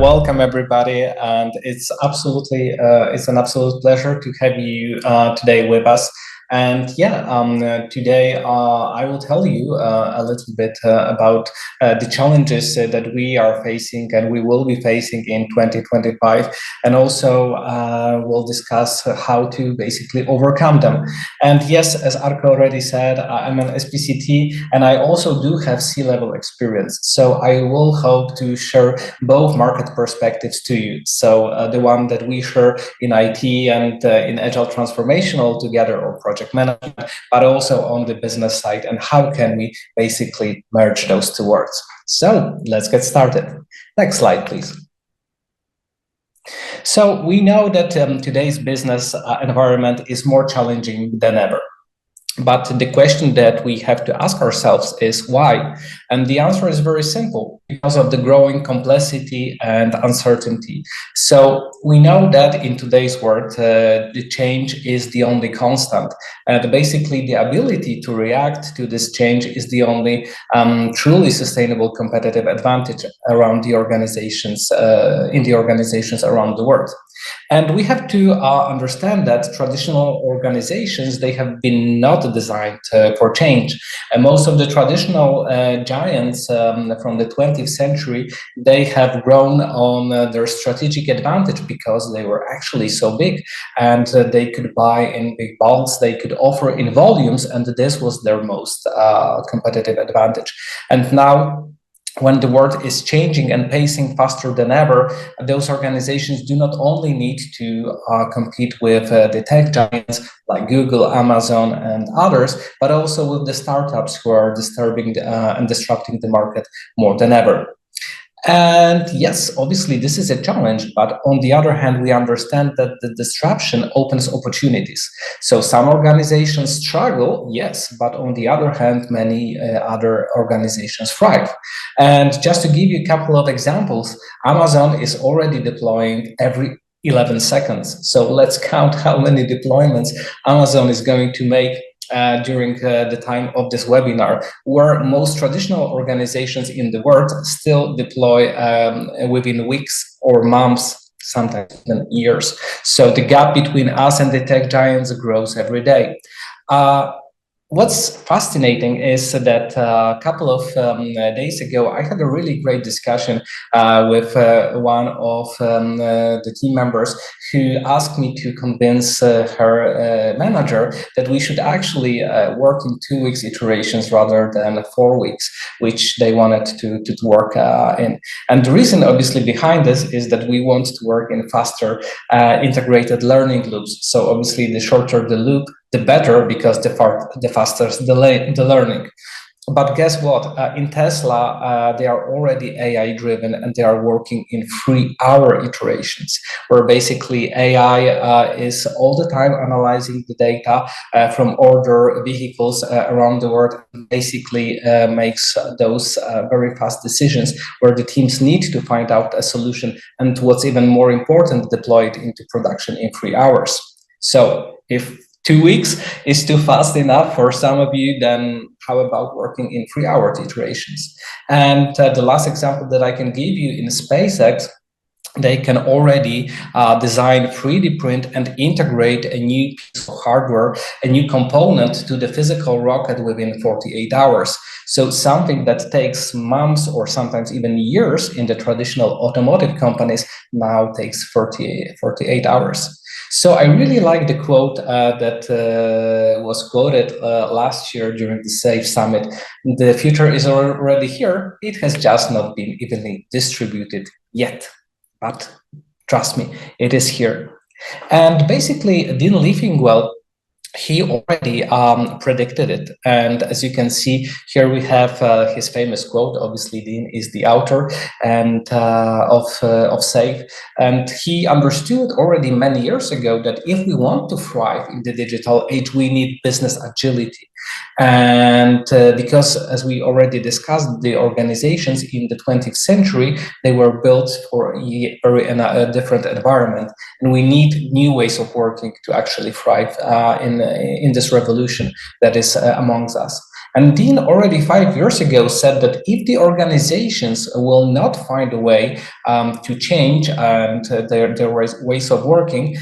welcome everybody, and it's an absolute pleasure to have you today with us. And today I will tell you a little bit about the challenges that we are facing and we will be facing in 2025, and also we'll discuss how to basically overcome them. And yes, as Arko already said, I'm an SPCT, and I also do have C-level experience. So I will hope to share both market perspectives to you. So the one that we share in IT and in Agile transformation altogether, or project management, but also on the business side, and how can we basically merge those two words. So let's get started. Next slide, please. So we know that today's business environment is more challenging than ever. But the question that we have to ask ourselves is why? And the answer is very simple: because of the growing complexity and uncertainty. So we know that in today's world, the change is the only constant. Basically, the ability to react to this change is the only truly sustainable competitive advantage around the organizations, in the organizations around the world. And we have to understand that traditional organizations, they have been not designed for change. And most of the traditional giants from the 20th century, they have grown on their strategic advantage because they were actually so big, and they could buy in big bulks, they could offer in volumes, and this was their most competitive advantage. And now, when the world is changing and pacing faster than ever, those organizations do not only need to compete with the tech giants like Google, Amazon, and others, but also with the startups who are disturbing and disrupting the market more than ever. And yes, obviously, this is a challenge, but on the other hand, we understand that the disruption opens opportunities. So some organizations struggle, yes, but on the other hand, many other organizations thrive. And just to give you a couple of examples, Amazon is already deploying every 11 seconds. So let's count how many deployments Amazon is going to make during the time of this webinar, where most traditional organizations in the world still deploy within weeks or months, sometimes even years. So the gap between us and the tech giants grows every day. What's fascinating is that a couple of days ago, I had a really great discussion with one of the team members who asked me to convince her manager that we should actually work in 2 weeks iterations rather than 4 weeks, which they wanted to work in. And the reason obviously behind this is that we want to work in faster integrated learning loops. So obviously the shorter the loop, the better, because the faster the learning. But guess what? In Tesla, they are already AI driven, and they are working in 3-hour iterations, where basically AI is all the time analyzing the data from other vehicles around the world, and basically makes those very fast decisions where the teams need to find out a solution, and what's even more important, deploy it into production in 3 hours. So if 2 weeks is too fast enough for some of you, then how about working in 3-hour iterations? And the last example that I can give you, in SpaceX, they can already design, 3D print, and integrate a new piece of hardware, a new component to the physical rocket within 48 hours. So something that takes months or sometimes even years in the traditional automotive companies now takes 48 hours. So I really like the quote that was quoted last year during the SAFe Summit. The future is already here. It has just not been evenly distributed yet. But trust me, it is here. And basically, Dean Liefingwell, he already predicted it. And as you can see, here we have his famous quote. Obviously, Dean is the author and of SAFe. And he understood already many years ago that if we want to thrive in the digital age, we need business agility. And because, as we already discussed, the organizations in the 20th century, they were built for a different environment. And we need new ways of working to actually thrive in this revolution that is amongst us. And Dean already 5 years ago said that if the organizations will not find a way to change and their ways of working,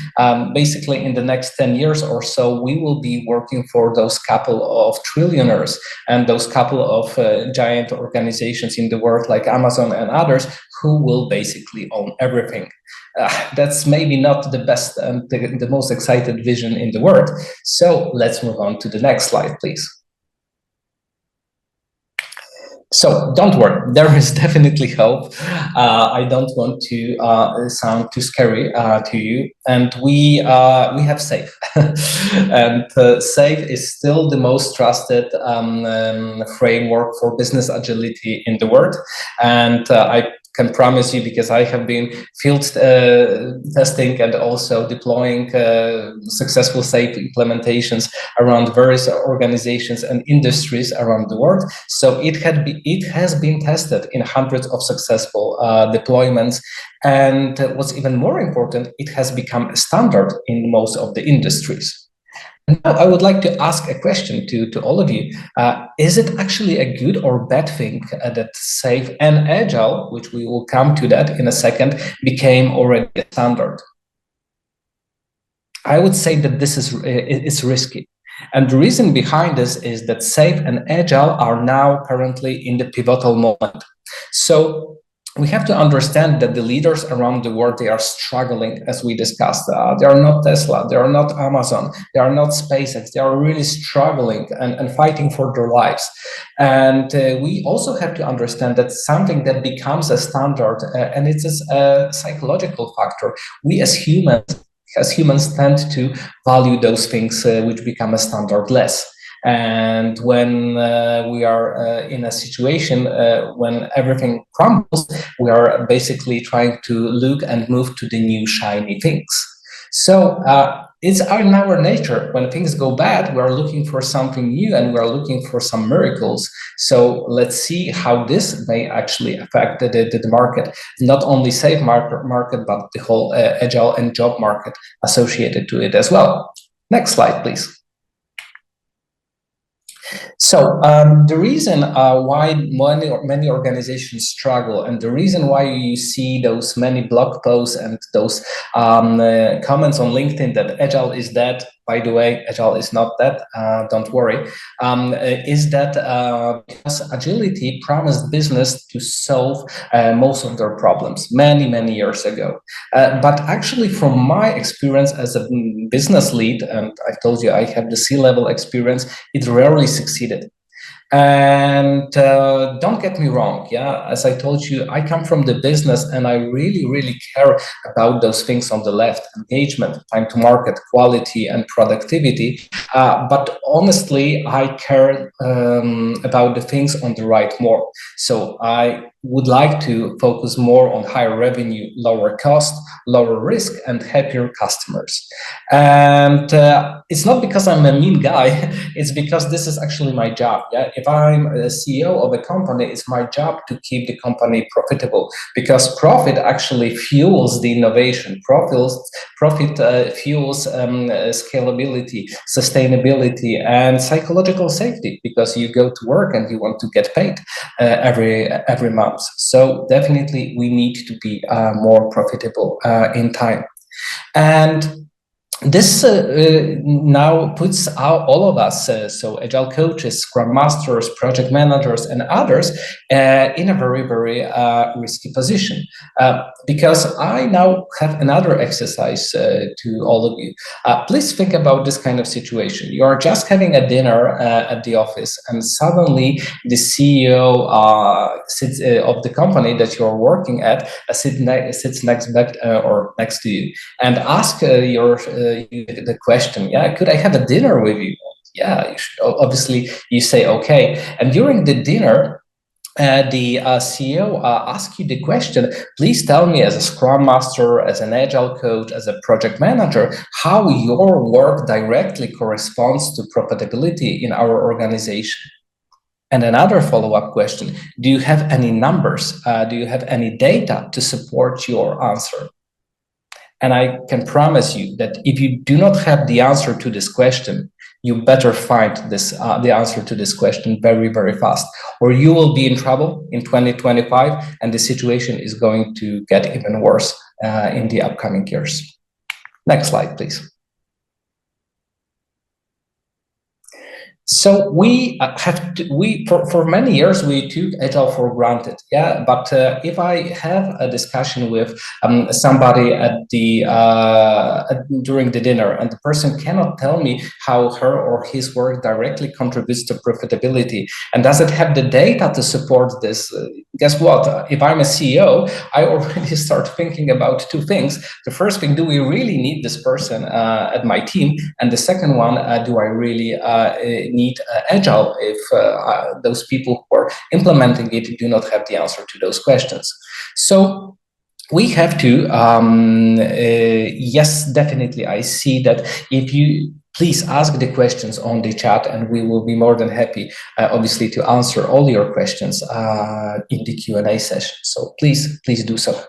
basically in the next 10 years or so, we will be working for those couple of trillionaires and those couple of giant organizations in the world like Amazon and others who will basically own everything. That's maybe not the best and the most excited vision in the world. So let's move on to the next slide, please. So don't worry, there is definitely hope. I don't want to sound too scary to you, and we have SAFe, and SAFe is still the most trusted framework for business agility in the world, and I can promise you, because I have been field testing and also deploying successful SAFe implementations around various organizations and industries around the world. So it has been tested in hundreds of successful deployments. And what's even more important, it has become a standard in most of the industries. Now, I would like to ask a question to all of you. Is it actually a good or bad thing that SAFe and Agile, which we will come to that in a second, became already a standard? I would say that this is risky. And the reason behind this is that SAFe and Agile are now currently in the pivotal moment. So we have to understand that the leaders around the world, they are struggling, as we discussed. They are not Tesla, they are not Amazon, they are not SpaceX. They are really struggling and fighting for their lives. And we also have to understand that something that becomes a standard, and it's a psychological factor. We as humans tend to value those things which become a standard less. And when we are in a situation when everything crumbles, we are basically trying to look and move to the new shiny things. So it's in our nature. When things go bad, we are looking for something new and we are looking for some miracles. So let's see how this may actually affect the market, not only SAFe market, but the whole Agile and job market associated to it as well. Next slide, please. So the reason why many organizations struggle, and the reason why you see those many blog posts and those comments on LinkedIn that Agile is dead. By the way, Agile is not that, don't worry, is that because agility promised business to solve most of their problems many years ago. But actually, from my experience as a business lead, and I told you I have the C-level experience, it rarely succeeded. And don't get me wrong, yeah, as I told you, I come from the business and I really care about those things on the left: engagement, time to market, quality, and productivity. But honestly, I care about the things on the right more. So I would like to focus more on higher revenue, lower cost, lower risk, and happier customers. And it's not because I'm a mean guy, it's because this is actually my job. Yeah, if I'm a CEO of a company, it's my job to keep the company profitable, because profit actually fuels the innovation. Profit fuels scalability, sustainability, and psychological safety, because you go to work and you want to get paid every month. So definitely we need to be more profitable in time. And this now puts all of us, so Agile coaches, Scrum Masters, project managers, and others in a very risky position. Because I now have another exercise to all of you. Please think about this kind of situation. You are just having a dinner at the office, and suddenly the CEO of the company that you're working at sits next to you and asks the question, yeah, could I have a dinner with you? Yeah, you should. Obviously you say okay. And during the dinner, the CEO asks you the question, please tell me, as a Scrum Master, as an Agile coach, as a project manager, how your work directly corresponds to profitability in our organization. And another follow-up question, do you have any numbers? Do you have any data to support your answer? And I can promise you that if you do not have the answer to this question, You better find this the answer to this question very, very fast, or you will be in trouble in 2025, and the situation is going to get even worse in the upcoming years. Next slide, please. So we for many years we took Agile for granted, yeah. But if I have a discussion with somebody at the during the dinner, and the person cannot tell me how her or his work directly contributes to profitability, and does it have the data to support this, guess what? If I'm a CEO, I already start thinking about two things. The first thing, do we really need this person at my team? And the second one, do I really need Agile if those people who are implementing it do not have the answer to those questions? So we have to, yes, definitely. I see that if you please ask the questions on the chat, and we will be more than happy, obviously, to answer all your questions in the Q&A session. So please do so.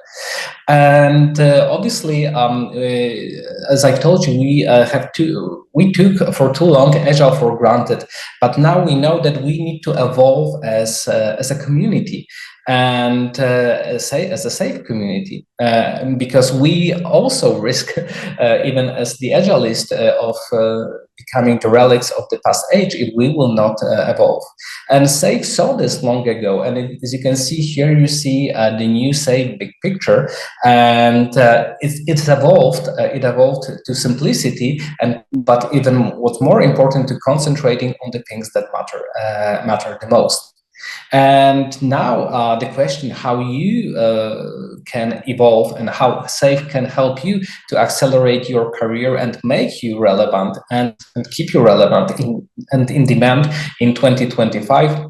And obviously, as I told you, we took for too long Agile for granted, but now we know that we need to evolve as a community, and as a SAFe community, because we also risk, even as the Agilist, of becoming the relics of the past age if we will not evolve. And SAFe saw this long ago, and as you can see here, you see the new SAFe big picture, and it's evolved. It evolved to simplicity, but even what's more important, to concentrating on the things that matter the most. And now the question, how you can evolve, and how SAFe can help you to accelerate your career and make you relevant and keep you relevant and in demand in 2025.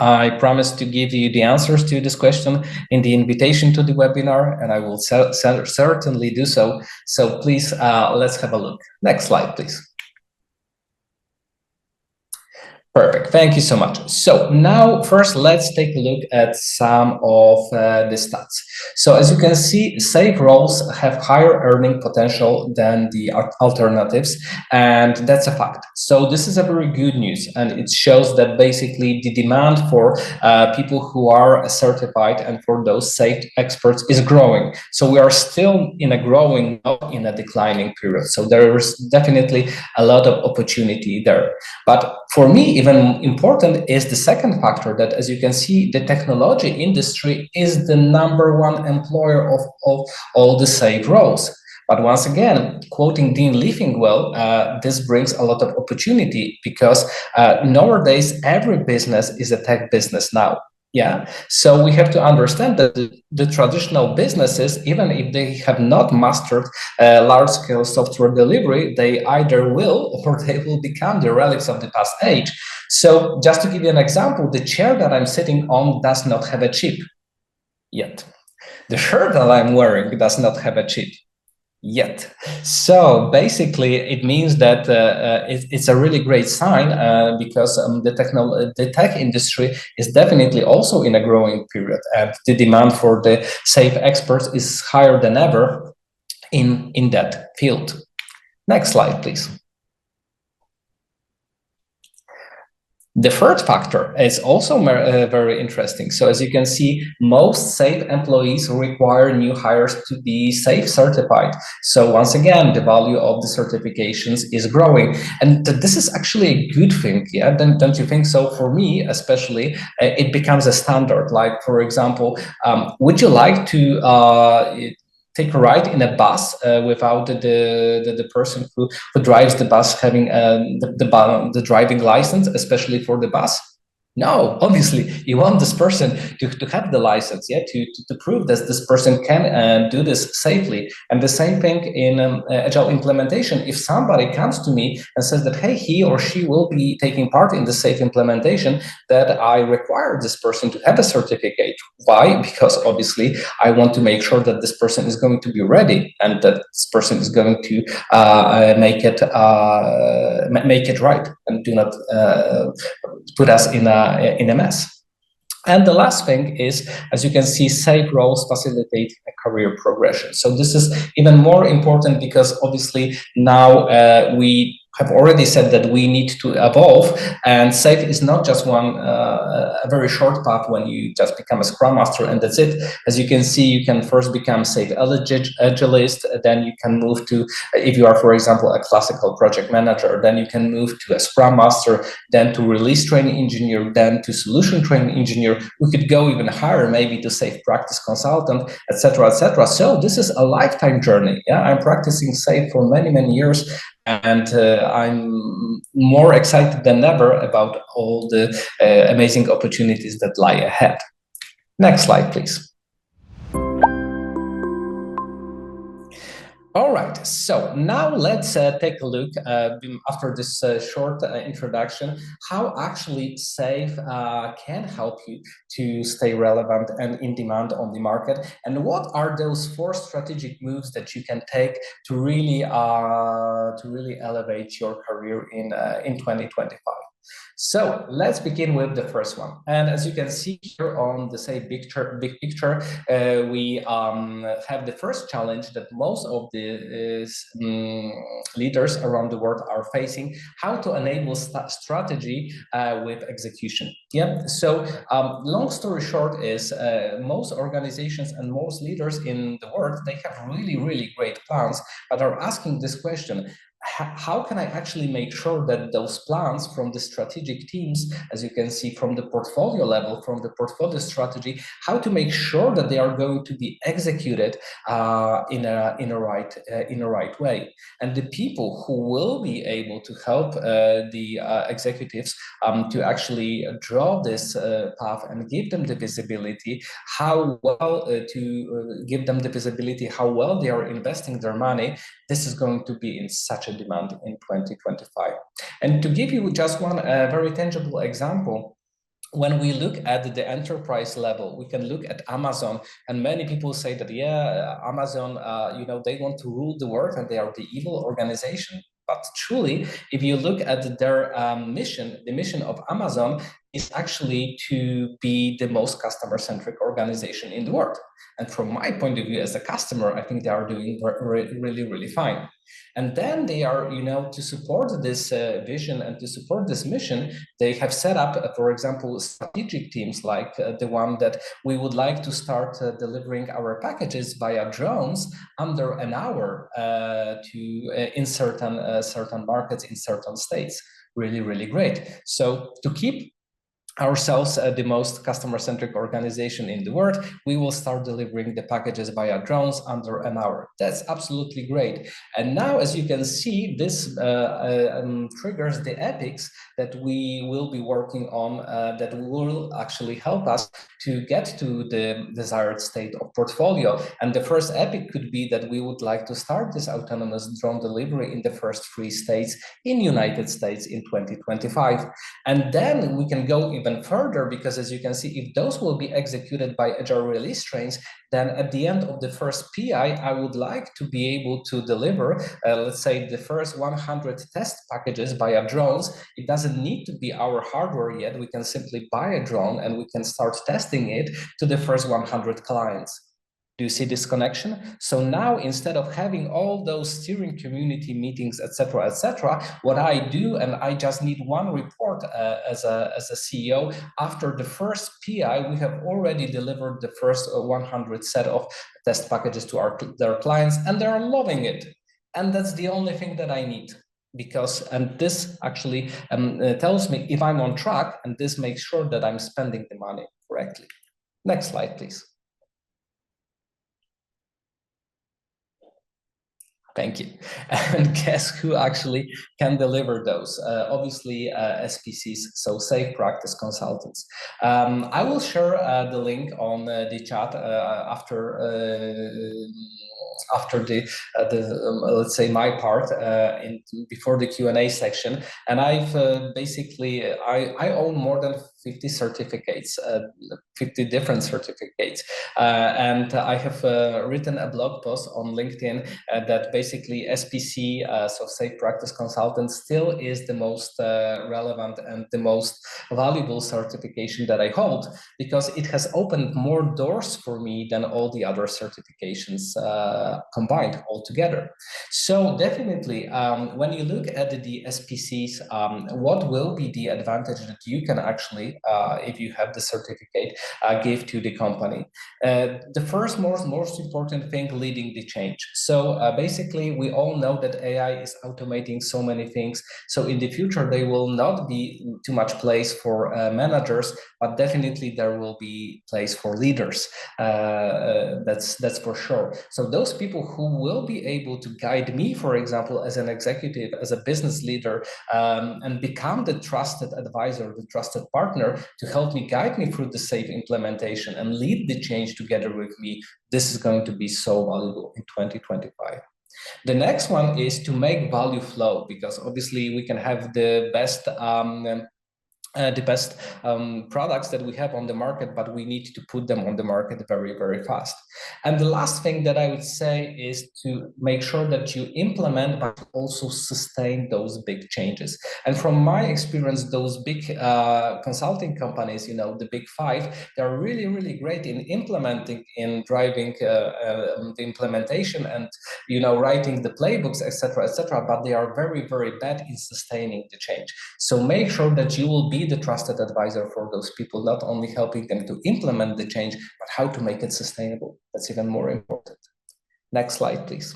I promise to give you the answers to this question in the invitation to the webinar, and I will certainly do so. So please, let's have a look. Next slide, please. Perfect. Thank you so much. So now, first, let's take a look at some of the stats. So as you can see, SAFe roles have higher earning potential than the alternatives, and that's a fact. So this is a very good news, and it shows that basically the demand for people who are certified and for those SAFe experts is growing. So we are still in a growing, not in a declining period. So there is definitely a lot of opportunity there. But for me, even important is the second factor, that, as you can see, the technology industry is the #1 employer of all the SAFe roles. But once again, quoting Dean Leffingwell, this brings a lot of opportunity, because nowadays every business is a tech business now. Yeah, so we have to understand that the traditional businesses, even if they have not mastered large-scale software delivery, they either will or they will become the relics of the past age. So just to give you an example, the chair that I'm sitting on does not have a chip yet. The shirt that I'm wearing does not have a chip yet. So basically, it means that it's a really great sign, because the tech industry is definitely also in a growing period, and the demand for the SAFe experts is higher than ever in that field. Next slide, please. The third factor is also very interesting. So as you can see, most SAFe employees require new hires to be SAFe certified. So once again, the value of the certifications is growing. And this is actually a good thing, yeah? Don't you think so? For me, especially, it becomes a standard. Like, for example, would you like to take a ride in a bus without the person who drives the bus having the driving license, especially for the bus? No, obviously, you want this person to have the license, yeah, to prove that this person can do this safely. And the same thing in Agile implementation. If somebody comes to me and says that, hey, he or she will be taking part in the SAFe implementation, that I require this person to have a certificate. Why? Because obviously, I want to make sure that this person is going to be ready, and that this person is going to make it right, and do not put us in a mess. And the last thing is, as you can see, SAFe roles facilitate a career progression. So this is even more important, because obviously now we I've already said that we need to evolve, and SAFe is not just a very short path when you just become a Scrum Master and that's it. As you can see, you can first become SAFe Agilist, then you can move to, if you are, for example, a classical project manager, then you can move to a Scrum Master, then to release training engineer, then to solution training engineer. We could go even higher, maybe to SAFe practice consultant, etc., etc. So this is a lifetime journey. Yeah, I'm practicing SAFe for many, many years. And I'm more excited than ever about all the amazing opportunities that lie ahead. Next slide, please. All right, so now let's take a look, after this short introduction, how actually SAFe can help you to stay relevant and in demand on the market, and what are those 4 strategic moves that you can take to really elevate your career in 2025. So let's begin with the first one. And as you can see here on the big picture, we have the first challenge that most of the leaders around the world are facing: how to enable strategy with execution. Yeah. So long story short is most organizations and most leaders in the world, they have really, really great plans, but are asking this question: how can I actually make sure that those plans from the strategic teams, as you can see from the portfolio level, from the portfolio strategy, how to make sure that they are going to be executed in a right way? And the people who will be able to help the executives to actually draw this path and give them the visibility, how well give them the visibility, how well they are investing their money. This is going to be in such a demand in 2025. And to give you just one very tangible example, when we look at the enterprise level, we can look at Amazon, and many people say that, yeah, Amazon, they want to rule the world and they are the evil organization. But truly, if you look at their mission, the mission of Amazon is actually to be the most customer-centric organization in the world. And from my point of view as a customer, I think they are doing really, really fine. And then they are, to support this vision and to support this mission, they have set up, for example, strategic teams like the one that we would like to start delivering our packages via drones under an hour in certain markets, in certain states. Really, really great. So to keep ourselves the most customer-centric organization in the world, we will start delivering the packages via drones under an hour. That's absolutely great. And now, as you can see, this triggers the epics that we will be working on, that will actually help us to get to the desired state of portfolio. And the first epic could be that we would like to start this autonomous drone delivery in the first 3 states in United States in 2025. And then we can go even further, because as you can see, if those will be executed by Agile release trains, then at the end of the first PI, I would like to be able to deliver, let's say, the first 100 test packages via drones. It doesn't need to be our hardware yet. We can simply buy a drone and we can start testing it to the first 100 clients. Do you see this connection? So now, instead of having all those steering community meetings, etc., what I do, and I just need one report as a CEO, after the first PI, we have already delivered the first 100 set of test packages to their clients, and they're loving it. And that's the only thing that I need. And this actually tells me if I'm on track, and this makes sure that I'm spending the money correctly. Next slide, please. Thank you. And guess who actually can deliver those? Obviously, SPCs, so SAFe Practice Consultants. I will share the link on the chat after the let's say my part before the Q&A section. And I've basically I own more than 50 certificates, 50 different certificates. And I have written a blog post on LinkedIn that basically SPC, so Safe Practice Consultant, still is the most relevant and the most valuable certification that I hold, because it has opened more doors for me than all the other certifications combined altogether. So definitely, when you look at the SPCs, what will be the advantage that you can actually, if you have the certificate, give to the company? The first most important thing, leading the change. So basically, we all know that AI is automating so many things. So in the future, there will not be too much place for managers, but definitely there will be place for leaders. That's for sure. So those people who will be able to guide me, for example, as an executive, as a business leader, and become the trusted advisor, the trusted partner to help me, guide me through the SAFe implementation and lead the change together with me, this is going to be so valuable in 2025. The next one is to make value flow, because obviously we can have the best products that we have on the market, but we need to put them on the market very, very fast. And the last thing that I would say is to make sure that you implement, but also sustain those big changes. And from my experience, those big consulting companies, the big five, they're really, really great in implementing, in driving the implementation and, writing the playbooks, etc., but they are very, very bad in sustaining the change. So make sure that you will be the trusted advisor for those people, not only helping them to implement the change, but how to make it sustainable. That's even more important. Next slide, please.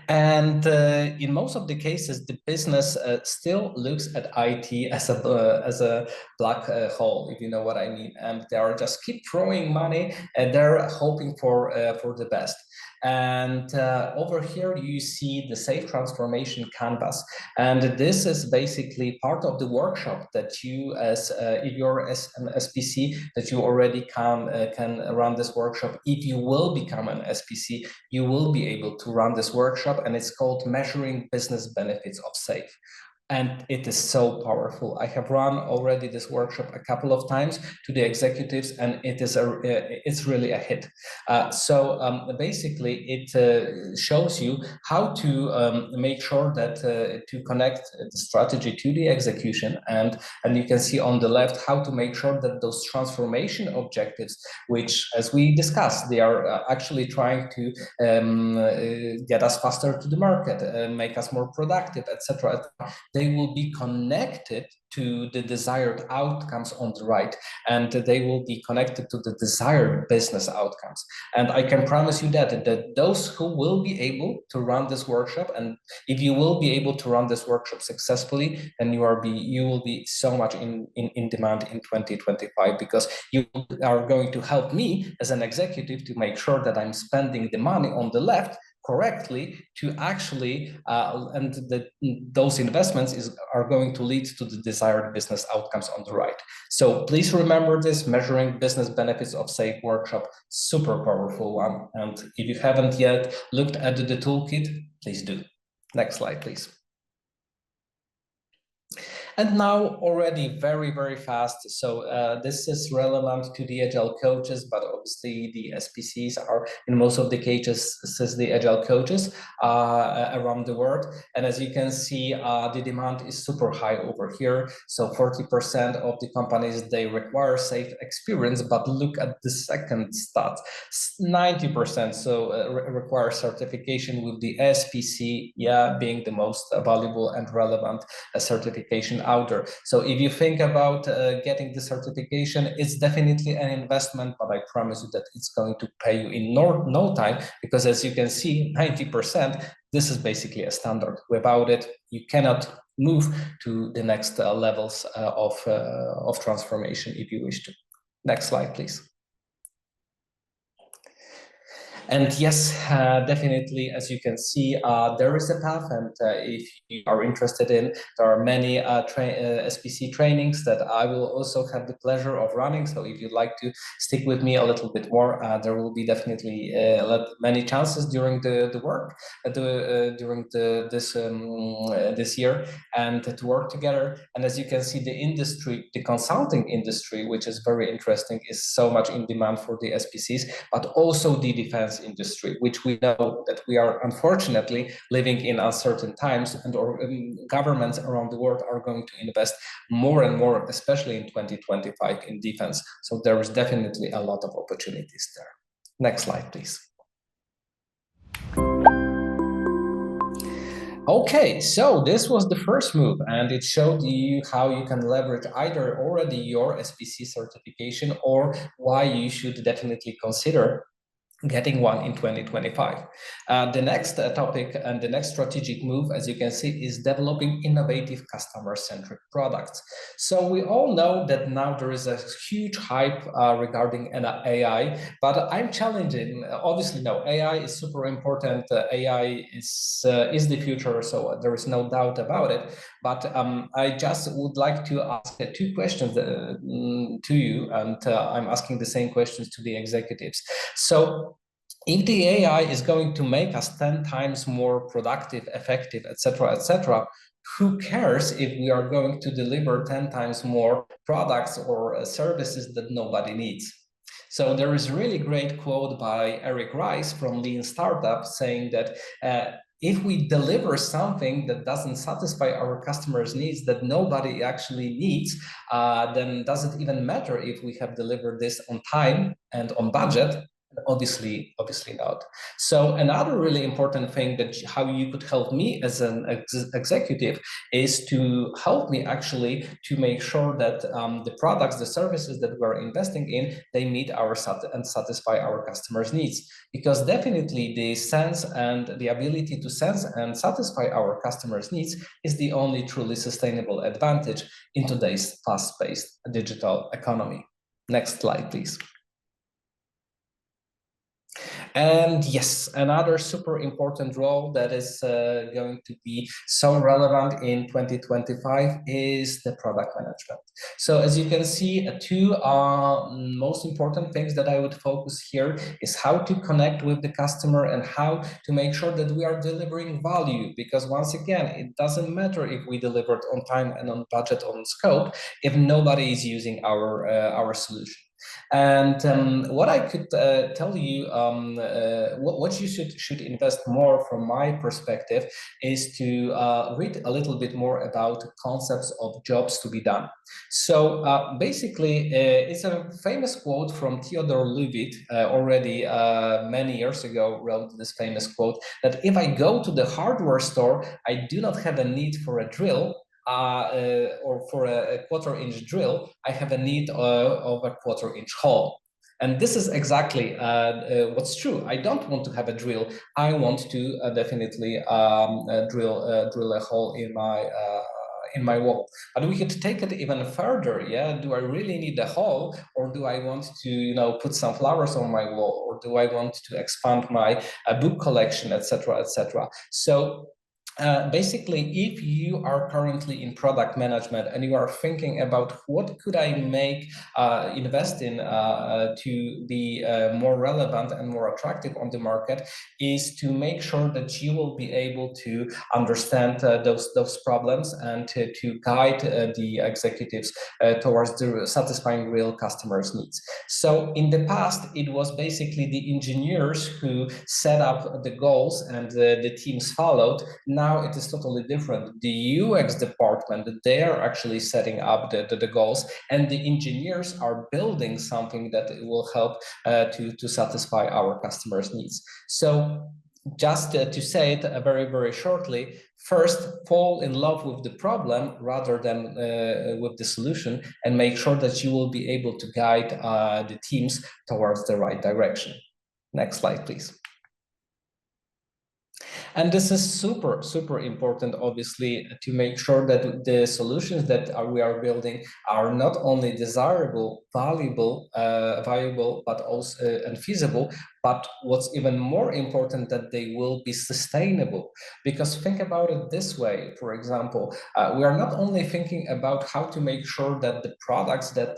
And in most of the cases, the business still looks at IT as a black hole, if you know what I mean. And they are just keep throwing money, and they're hoping for the best. And over here, you see the SAFe transformation canvas. And this is basically part of the workshop that you, as if you're as an SPC, that you already can run this workshop. If you will become an SPC, you will be able to run this workshop, and it's called Measuring Business Benefits of SAFe. And it is so powerful. I have run already this workshop a couple of times to the executives, and it's really a hit. So basically, it shows you how to make sure that to connect the strategy to the execution, and you can see on the left how to make sure that those transformation objectives, which, as we discussed, they are actually trying to get us faster to the market, make us more productive, etc. They will be connected to the desired outcomes on the right, and they will be connected to the desired business outcomes. And I can promise you that those who will be able to run this workshop, and if you will be able to run this workshop successfully, then you will be so much in demand in 2025, because you are going to help me as an executive to make sure that I'm spending the money on the left correctly, to actually those investments are going to lead to the desired business outcomes on the right. So please remember this Measuring Business Benefits of SAFe workshop, super powerful one. And if you haven't yet looked at the toolkit, please do. Next slide, please. And now already very, very fast. So this is relevant to the Agile coaches, but obviously the SPCs are in most of the cases the Agile coaches around the world. And as you can see, the demand is super high over here. So 40% of the companies, they require SAFe experience, but look at the second stat, 90% require certification, with the SPC being the most valuable and relevant certification out there. So if you think about getting the certification, it's definitely an investment, but I promise you that it's going to pay you in no time, because as you can see, 90%, this is basically a standard. Without it, you cannot move to the next levels of transformation if you wish to. Next slide, please. And yes, definitely, as you can see, there is a path, and if you are interested in, there are many SPC trainings that I will also have the pleasure of running. So if you'd like to stick with me a little bit more, there will be definitely many chances during the work, during this year, and to work together. And as you can see, the industry, the consulting industry, which is very interesting, is so much in demand for the SPCs, but also the defense industry, which we know that we are unfortunately living in uncertain times, and governments around the world are going to invest more and more, especially in 2025, in defense. So there is definitely a lot of opportunities there. Next slide, please. Okay, so this was the first move, and it showed you how you can leverage either already your SPC certification or why you should definitely consider getting one in 2025. The next topic and the next strategic move, as you can see, is developing innovative customer-centric products. So we all know that now there is a huge hype regarding AI, but I'm challenging. Obviously, no, AI is super important. AI is the future, so there is no doubt about it. But I just would like to ask two questions to you, and I'm asking the same questions to the executives. So if the AI is going to make us 10 times more productive, effective, etc., who cares if we are going to deliver 10 times more products or services that nobody needs? So there is a really great quote by Eric Rice from Lean Startup saying that if we deliver something that doesn't satisfy our customers' needs, that nobody actually needs, then does it even matter if we have delivered this on time and on budget? Obviously not. So another really important thing that how you could help me as an executive is to help me actually to make sure that the products, the services that we're investing in, they meet our and satisfy our customers' needs. Because definitely the sense and the ability to sense and satisfy our customers' needs is the only truly sustainable advantage in today's fast-paced digital economy. Next slide, please. And yes, another super important role that is going to be so relevant in 2025 is the product management. So as you can see, two most important things that I would focus here is how to connect with the customer and how to make sure that we are delivering value. Because once again, it doesn't matter if we delivered on time and on budget, on scope, if nobody is using our solution. And what I could tell you, what you should invest more from my perspective is to read a little bit more about concepts of jobs to be done. So basically, it's a famous quote from Theodore Levitt, already many years ago wrote this famous quote that if I go to the hardware store, I do not have a need for a drill, or for a quarter-inch drill, I have a need of a quarter-inch hole. And this is exactly what's true. I don't want to have a drill. I want to definitely drill a hole in my wall. But we could take it even further. Yeah, do I really need a hole, or do I want to put some flowers on my wall, or do I want to expand my book collection, etc., etc.? So basically, if you are currently in product management and you are thinking about what could I invest in to be more relevant and more attractive on the market, is to make sure that you will be able to understand those problems and to guide the executives towards satisfying real customers' needs. So in the past, it was basically the engineers who set up the goals and the teams followed. Now it is totally different. The UX department, they are actually setting up the goals, and the engineers are building something that will help to satisfy our customers' needs. So just to say it very, very shortly, first fall in love with the problem rather than with the solution, and make sure that you will be able to guide the teams towards the right direction. Next slide, please. And this is super, super important, obviously, to make sure that the solutions that we are building are not only desirable, valuable, viable, but also and feasible, but what's even more important, that they will be sustainable. Because think about it this way, for example, we are not only thinking about how to make sure that the products that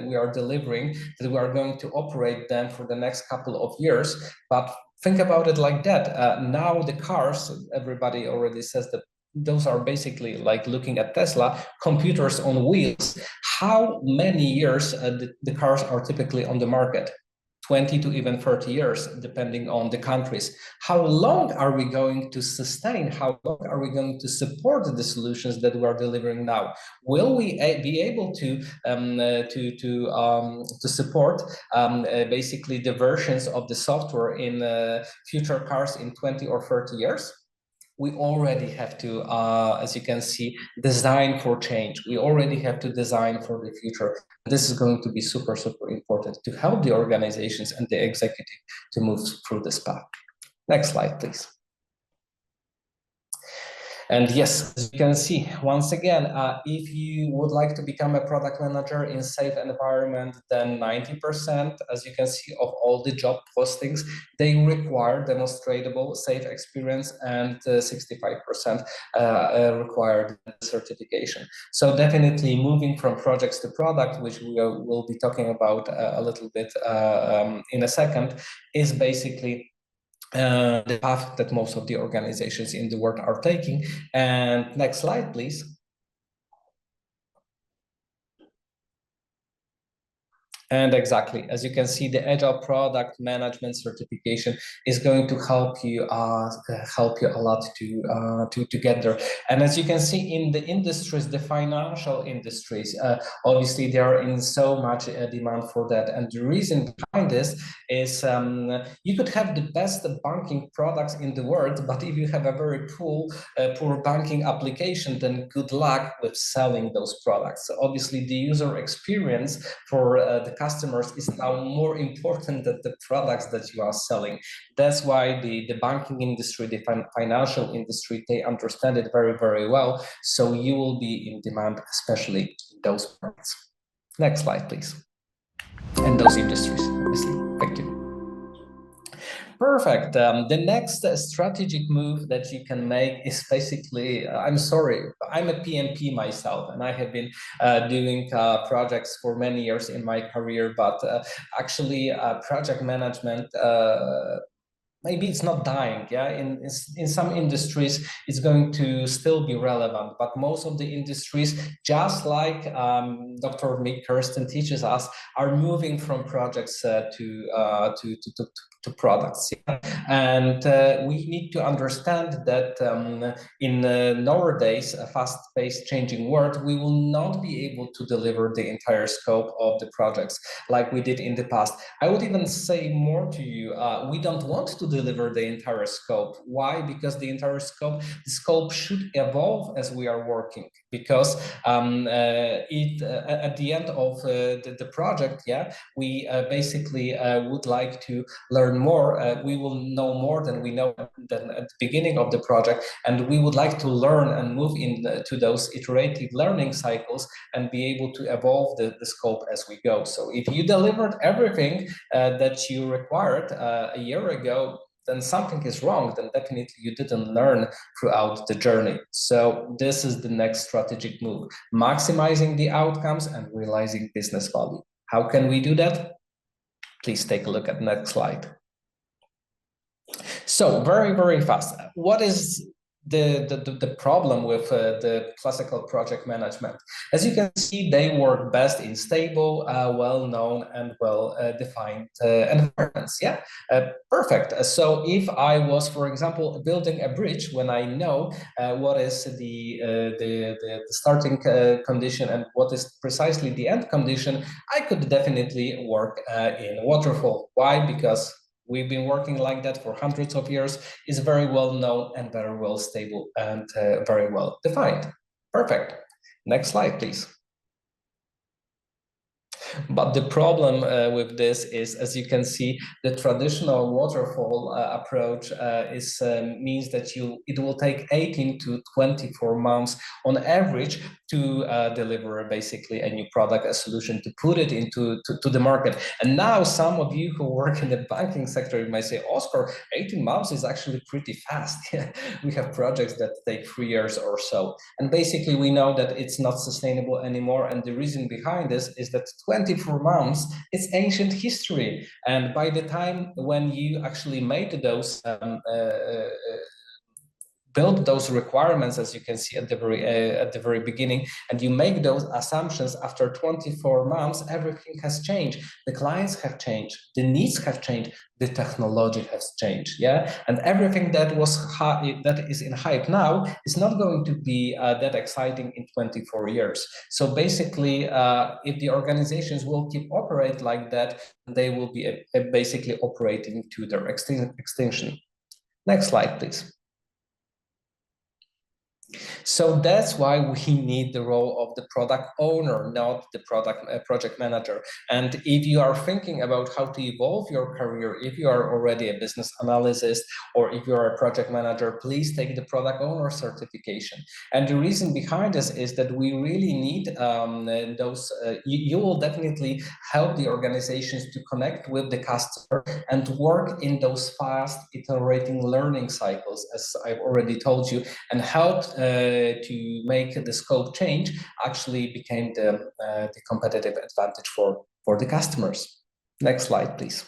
we are delivering, that we are going to operate them for the next couple of years, but think about it like that. Now the cars, everybody already says that those are basically, like looking at Tesla, computers on wheels. How many years the cars are typically on the market? 20 to even 30 years, depending on the countries. How long are we going to sustain? How long are we going to support the solutions that we are delivering now? Will we be able to support basically the versions of the software in future cars in 20 or 30 years? We already have to, as you can see, design for change. We already have to design for the future. This is going to be super, super important to help the organizations and the executive to move through this path. Next slide, please. And yes, as you can see, once again, if you would like to become a product manager in SAFe environment, then 90%, as you can see, of all the job postings, they require demonstrable SAFe experience, and 65% required certification. So definitely moving from projects to product, which we will be talking about a little bit in a second, is basically the path that most of the organizations in the world are taking. And next slide, please. And exactly, as you can see, the Agile Product Management certification is going to help you a lot to get there. And as you can see in the industries, the financial industries, obviously they are in so much demand for that. And the reason behind this is you could have the best banking products in the world, but if you have a very poor banking application, then good luck with selling those products. So obviously, the user experience for the customers is now more important than the products that you are selling. That's why the banking industry, the financial industry, they understand it very, very well. So you will be in demand, especially in those products. Next slide, please. And those industries, obviously. Thank you. Perfect. The next strategic move that you can make is basically, I'm sorry, I'm a PMP myself, and I have been doing projects for many years in my career, but actually project management, maybe it's not dying. Yeah, in some industries it's going to still be relevant, but most of the industries, just like Dr. Mick Kirsten teaches us, are moving from projects to products. Yeah? And we need to understand that in nowadays a fast-paced changing world, we will not be able to deliver the entire scope of the projects like we did in the past. I would even say more to you, we don't want to deliver the entire scope. Why? Because the scope should evolve as we are working, because at the end of the project, yeah, we basically would like to learn more. We will know more than we know than at the beginning of the project, and we would like to learn and move into those iterative learning cycles and be able to evolve the scope as we go. So if you delivered everything that you required a year ago, then something is wrong. Then definitely you didn't learn throughout the journey. So this is the next strategic move: maximizing the outcomes and realizing business value. How can we do that? Please take a look at the next slide. So very, very fast. What is the problem with the classical project management? As you can see, they work best in stable, well-known and well-defined environments. Yeah, perfect. So if I was, for example, building a bridge, when I know what is the starting condition and what is precisely the end condition, I could definitely work in waterfall. Why? Because we've been working like that for hundreds of years. It's very well known and very well stable and very well defined. Perfect. Next slide, please. But the problem with this is, as you can see, the traditional waterfall approach means that it will take 18 to 24 months on average to deliver basically a new product, a solution, to put it into to the market. And now some of you who work in the banking sector, you might say, Oscar, 18 months is actually pretty fast. We have projects that take 3 years or so. And basically we know that it's not sustainable anymore. And the reason behind this is that 24 months is ancient history. And by the time when you actually made those build those requirements, as you can see at the very beginning, and you make those assumptions, after 24 months, everything has changed. The clients have changed, the needs have changed, the technology has changed. Yeah, and everything that that is in hype now is not going to be that exciting in 24 years. So basically, if the organizations will keep operate like that, they will be basically operating to their extinction. Next slide, please. So that's why we need the role of the product owner, not the project manager. And if you are thinking about how to evolve your career, if you are already a business analyst or if you are a project manager, please take the product owner certification. And the reason behind this is that we really need those. You will definitely help the organizations to connect with the customer and work in those fast iterating learning cycles, as I've already told you, and help to make the scope change actually became the competitive advantage for the customers. Next slide, please.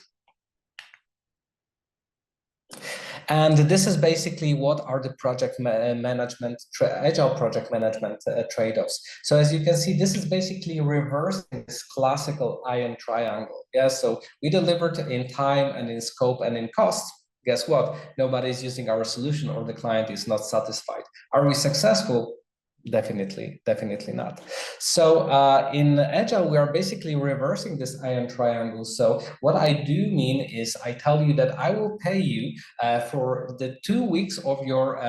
And this is basically what are the project management, agile project management trade-offs. So as you can see, this is basically reversing this classical iron triangle. Yeah, so we delivered in time and in scope and in cost. Guess what? Nobody is using our solution, or the client is not satisfied. Are we successful? Definitely not. So in Agile, we are basically reversing this iron triangle. So what I do mean is I tell you that I will pay you for the 2 weeks of your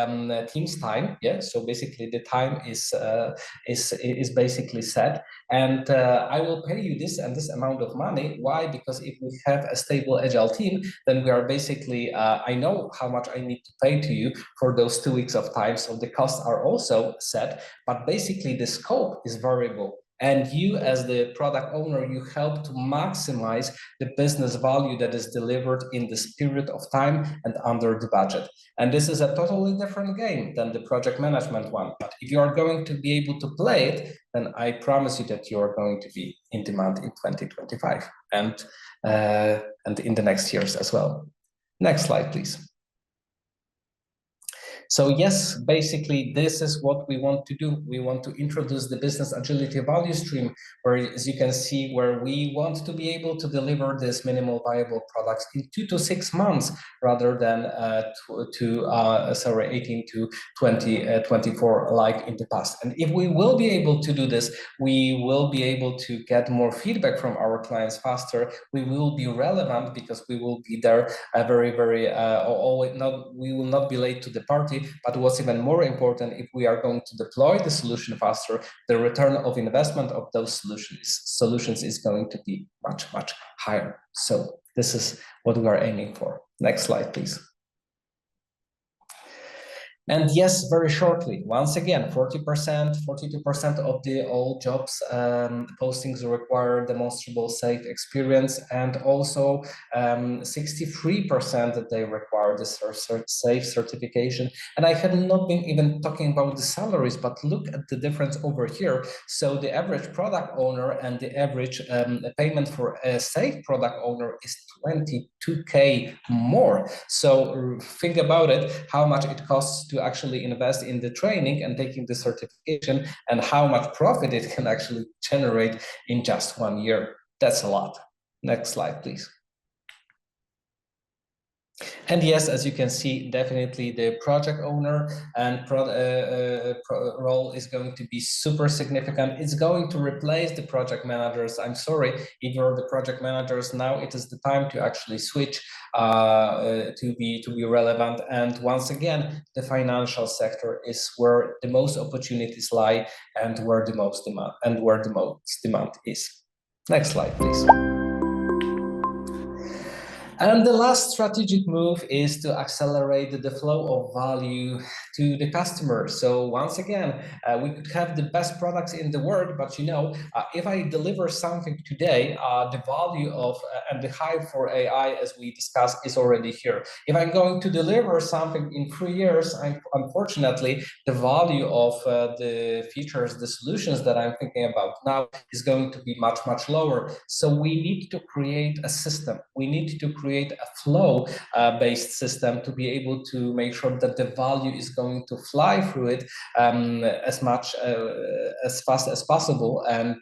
team's time. Yeah. So basically the time is basically set, and I will pay you this and this amount of money. Why? Because if we have a stable Agile team, then we are basically I know how much I need to pay to you for those 2 weeks of time. So the costs are also set. But basically the scope is variable, and you as the product owner, you help to maximize the business value that is delivered in the spirit of time and under the budget. And this is a totally different game than the project management one. But if you are going to be able to play it, then I promise you that you are going to be in demand in 2025 and in the next years as well. Next slide, please. So yes, basically, this is what we want to do. We want to introduce the business agility value stream, where, as you can see, where we want to be able to deliver this minimal viable products in 2 to 6 months, rather than 18 to 24 like in the past. And if we will be able to do this, we will be able to get more feedback from our clients faster. We will be relevant because we will be there we will not be late to the party. But what's even more important, if we are going to deploy the solution faster, the return of investment of those solutions is going to be much higher. So this is what we are aiming for. Next slide, please. And yes, very shortly, once again, 40%, 42% of the all jobs postings require demonstrable SAFe experience, and also 63% that they require the SAFe certification. And I have not been even talking about the salaries, but look at the difference over here. So the average product owner and the average payment for a SAFe product owner is 22K more. So think about it, how much it costs to actually invest in the training and taking the certification, and how much profit it can actually generate in just 1 year. That's a lot. Next slide, please. And yes, as you can see, definitely the project owner and role is going to be super significant. It's going to replace the project managers. I'm sorry, if you're the project managers, now it is the time to actually switch to be relevant. And once again, the financial sector is where the most opportunities lie, and where the most demand is. Next slide, please. And the last strategic move is to accelerate the flow of value to the customer. So once again, we could have the best products in the world, but if I deliver something today, the value of and the hype for AI, as we discussed, is already here. If I'm going to deliver something in 3 years, unfortunately, the value of the features, the solutions that I'm thinking about now is going to be much, much lower. So we need to create a system. We need to create a flow-based system to be able to make sure that the value is going to fly through it as fast as possible and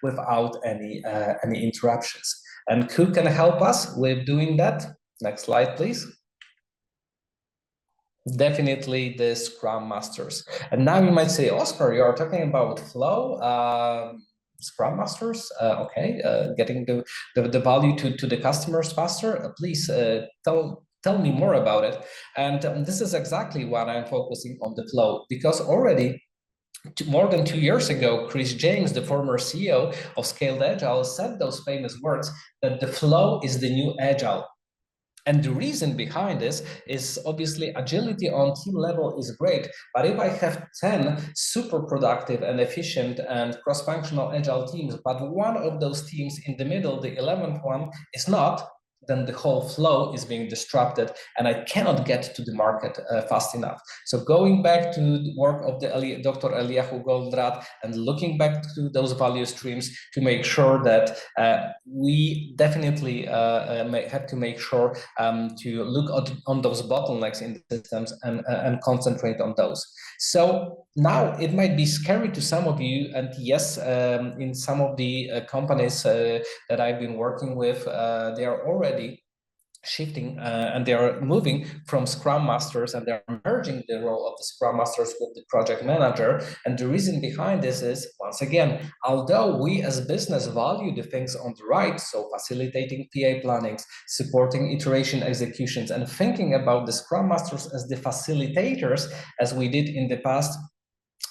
without any interruptions. And who can help us with doing that? Next slide, please. Definitely the Scrum Masters. And now you might say, Oscar, you are talking about flow. Scrum Masters, getting the value to the customers faster. Please tell me more about it. And this is exactly what I'm focusing on, the flow, because already more than 2 years ago, Chris James, the former CEO of Scaled Agile, said those famous words that the flow is the new Agile. And the reason behind this is obviously agility on team level is great, but if I have 10 super productive and efficient and cross-functional agile teams, but one of those teams in the middle, the 11th one, is not, then the whole flow is being disrupted and I cannot get to the market fast enough. So going back to the work of the Dr. Eliyahu Goldratt and looking back to those value streams to make sure that we definitely have to make sure to look on those bottlenecks in the systems and concentrate on those. So now it might be scary to some of you, and yes, in some of the companies that I've been working with, they are already shifting and they are moving from Scrum Masters and they're merging the role of the Scrum Masters with the project manager. And the reason behind this is, once again, although we as business value the things on the right, so facilitating PA plannings, supporting iteration executions, and thinking about the Scrum Masters as the facilitators, as we did in the past,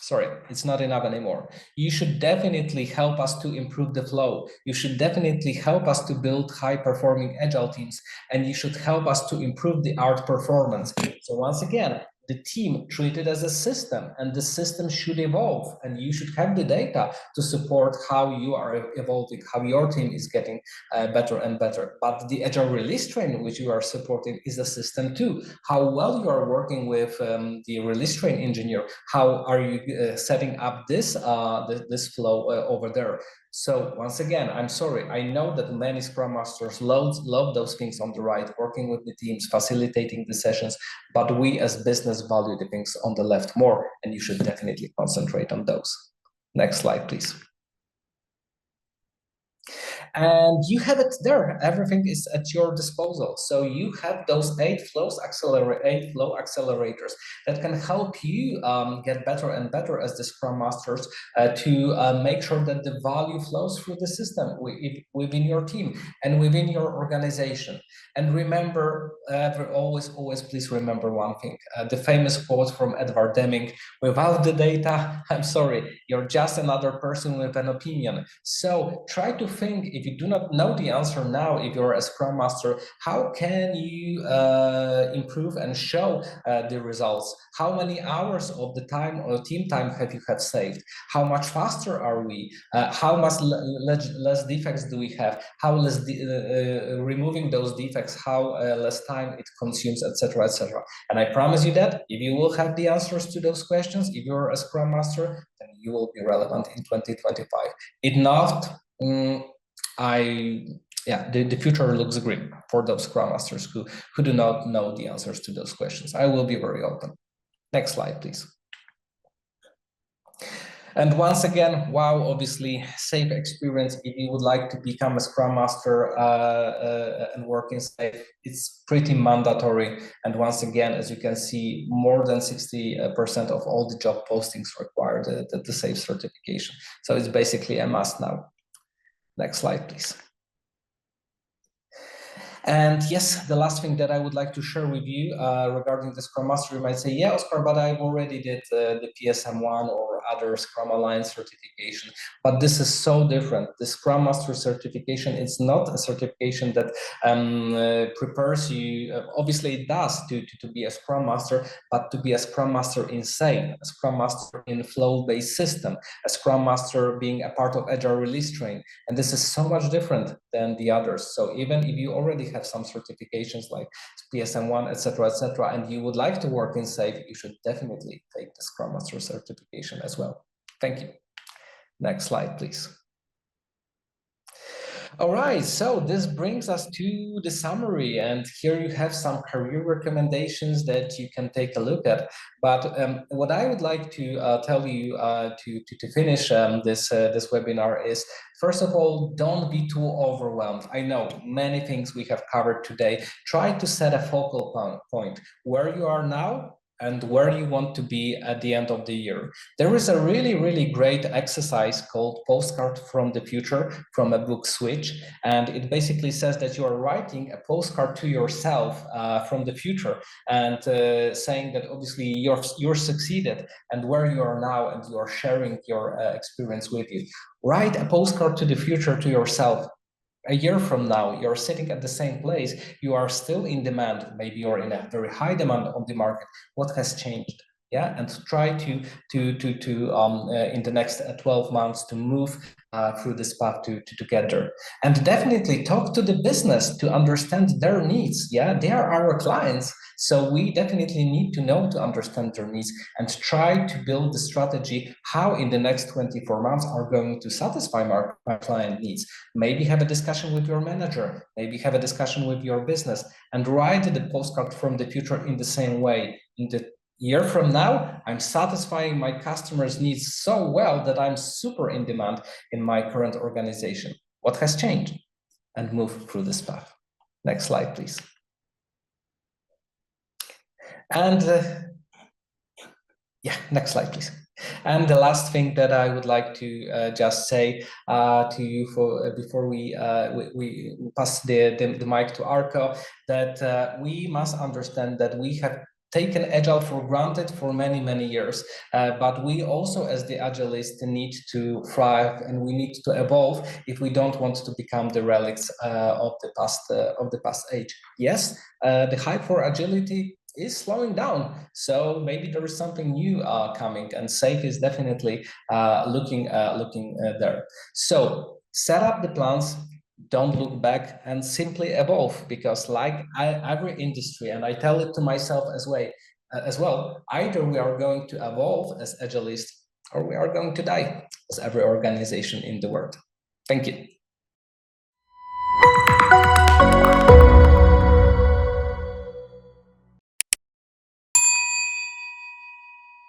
sorry, it's not enough anymore. You should definitely help us to improve the flow. You should definitely help us to build high-performing agile teams, and you should help us to improve the art performance. So once again, the team treated as a system, and the system should evolve, and you should have the data to support how you are evolving, how your team is getting better and better. But the Agile release train which you are supporting is a system too. How well you are working with the release train engineer, how are you setting up this this flow over there. So once again, I'm sorry, I know that many Scrum Masters love those things on the right, working with the teams, facilitating the sessions, but we as business value the things on the left more, and you should definitely concentrate on those. Next slide, please. And you have it there. Everything is at your disposal. So you have those 8 flow accelerators that can help you get better and better as the Scrum Masters to make sure that the value flows through the system within your team and within your organization. And remember, always please remember one thing, the famous quote from Edward Deming: without the data, I'm sorry, you're just another person with an opinion. So try to think, if you do not know the answer now, if you're a Scrum Master, how can you improve and show the results? How many hours of the time or team time have you saved? How much faster are we? How much less defects do we have? How less removing those defects, how less time it consumes, etc., etc. And I promise you that if you will have the answers to those questions, if you're a Scrum Master, then you will be relevant in 2025. If not, the future looks grim for those Scrum Masters who do not know the answers to those questions. I will be very open. Next slide, please. And once again, wow, obviously, SAFe experience. If you would like to become a Scrum Master and work in SAFe, it's pretty mandatory. And once again, as you can see, more than 60% of all the job postings require the SAFe certification. So it's basically a must now. Next slide, please. And yes, the last thing that I would like to share with you regarding the Scrum Master, you might say, yeah, Oscar, but I've already did the PSM1, or other Scrum Alliance certification, but this is so different. The Scrum Master certification is not a certification that prepares you, obviously it does to be a Scrum Master, but to be a Scrum Master in SAFe, a Scrum Master in flow-based system, a Scrum Master being a part of Agile release train. And this is so much different than the others. So even if you already have some certifications like PSM1, etc., and you would like to work in SAFe, you should definitely take the Scrum Master certification as well. Thank you. Next slide, please. All right, so this brings us to the summary, and here you have some career recommendations that you can take a look at. But what I would like to tell you to finish this webinar is, first of all, don't be too overwhelmed. I know many things we have covered today. Try to set a focal point where you are now and where you want to be at the end of the year. There is a really great exercise called Postcard from the Future from a book Switch, and it basically says that you are writing a postcard to yourself from the future, and saying that obviously you're succeeded and where you are now, and you are sharing your experience with you. Write a postcard to the future to yourself. A year from now, you're sitting at the same place, you are still in demand, maybe you're in a very high demand on the market. What has changed? Yeah, and try to in the next 12 months to move through this path to get there. And definitely talk to the business to understand their needs. Yeah, they are our clients, so we definitely need to know to understand their needs and try to build the strategy how in the next 24 months are going to satisfy my client needs. Maybe have a discussion with your manager, maybe have a discussion with your business, and write the postcard from the future in the same way. In the year from now, I'm satisfying my customers' needs so well that I'm super in demand in my current organization. What has changed? And move through this path. Next slide, please. And yeah, next slide, please. And the last thing that I would like to just say to you before we pass the mic to Arco, that we must understand that we have taken Agile for granted for many years, but we also, as the Agilists, need to thrive and we need to evolve if we don't want to become the relics of the past age. Yes, the hype for agility is slowing down, so maybe there is something new coming, and SAFe is definitely looking there. So set up the plans, don't look back, and simply evolve, because like every industry, and I tell it to myself as well, either we are going to evolve as Agilists or we are going to die as every organization in the world. Thank you.